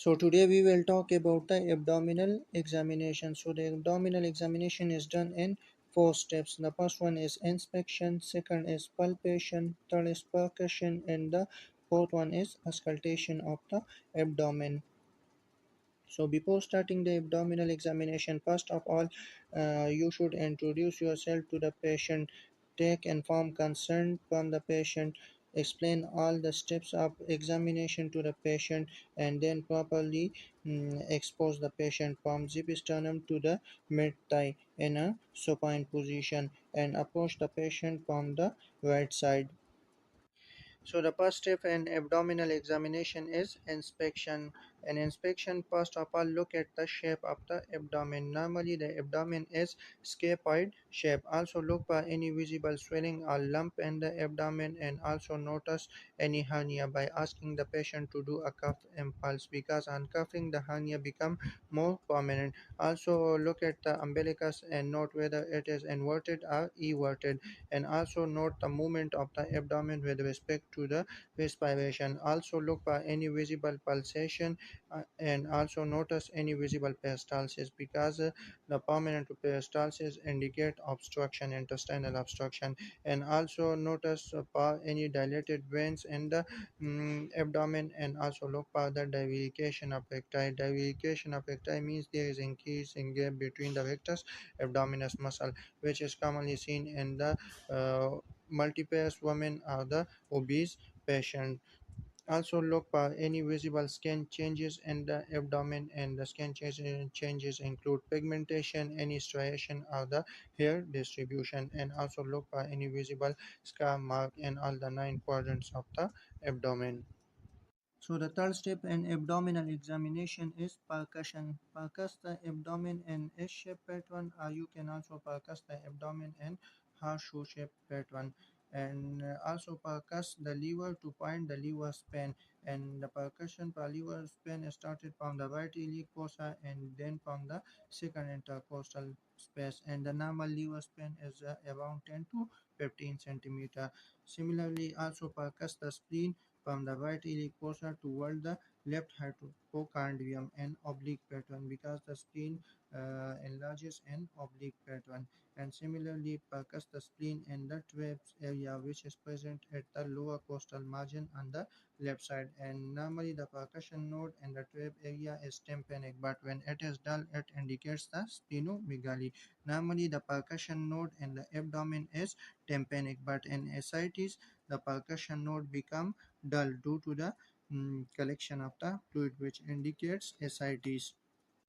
So today we will talk about the abdominal examination. So the abdominal examination is done in four steps. The first one is inspection, second is palpation, third is percussion, and the fourth one is auscultation of the abdomen. So before starting the abdominal examination, first of all, you should introduce yourself to the patient, take informed consent from the patient, explain all the steps of examination to the patient, and then properly expose the patient from zip sternum to the mid thigh in a supine position and approach the patient from the right side. So the first step in abdominal examination is inspection. An inspection, first of all, look at the shape of the abdomen. Normally the abdomen is scaphoid shape. Also look for any visible swelling or lump in the abdomen, and also notice any hernia by asking the patient to do a cuff impulse, because uncuffing the hernia become more prominent. Also look at the umbilicus and note whether it is inverted or everted, and also note the movement of the abdomen with respect to the respiration. Also look for any visible pulsation, and also notice any visible peristalsis, because the permanent peristalsis indicate obstruction, intestinal obstruction. And also notice for any dilated veins in the abdomen, and also look for the divulgation of recti. Divulgation of recti means there is increase in gap between the rectus abdominis muscle, which is commonly seen in the uh, multipare women or the obese patient. Also look for any visible skin changes in the abdomen, and the skin changes include pigmentation, any striation, or the hair distribution. And also look for any visible scar mark in all the nine quadrants of the abdomen. So the third step in abdominal examination is percussion. Percuss the abdomen in S-shaped pattern, or you can also percuss the abdomen in horseshoe-shaped pattern. And also percuss the lever to point the lever span. And the percussion per lever span is started from the right iliac fossa and then from the second intercostal space. And the normal lever span is around 10 to 15 centimeter. Similarly, also percuss the spleen from the right iliac fossa toward the left hypochondrium and oblique pattern, because the spleen enlarges in oblique pattern. And similarly percuss the spleen in the traps area, which is present at the lower costal margin on the left side. And normally the percussion node in the trap area is tympanic, but when it is dull it indicates the splenomegaly. Normally the percussion node in the abdomen is tympanic, but in ascites the percussion node become dull due to the collection of the fluid, which indicates ascites.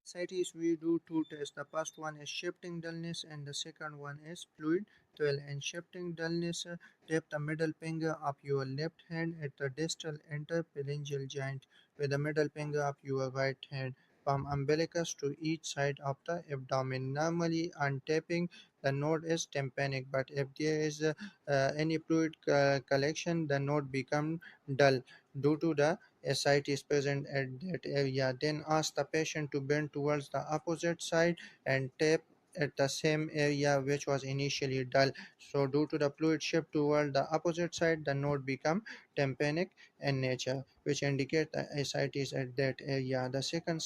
Ascites we do two tests. The first one is shifting dullness and the second one is fluid twirl. And shifting dullness, tap the middle finger of your left hand at the distal interphalangeal joint with the middle finger of your right hand from umbilicus to each side of the abdomen. Normally on tapping the node is tympanic, but if there is any fluid collection, the node become dull due to the ascites present at that area. Then ask the patient to bend towards the opposite side and tap at the same area which was initially dull. So due to the fluid shift toward the opposite side, the node become tympanic in nature, which indicate the ascites at that area. The second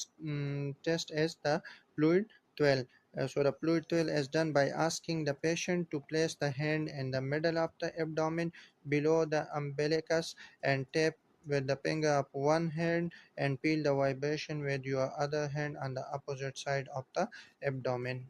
test is the fluid twirl. So the fluid twirl is done by asking the patient to place the hand in the middle of the abdomen below the umbilicus and tap with the finger of one hand and feel the vibration with your other hand on the opposite side of the abdomen.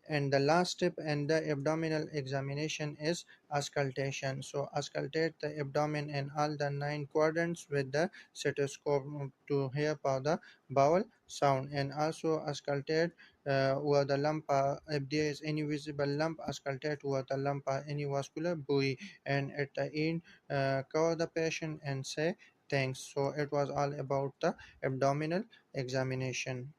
And the last step in the abdominal examination is auscultation. So auscultate the abdomen in all the nine quadrants with the stethoscope to hear for the bowel sound, and also auscultate over the lump if there is any visible lump. Auscultate over the lump or any vascular buoy, and at the end cover the patient and say thanks. So it was all about the abdominal examination.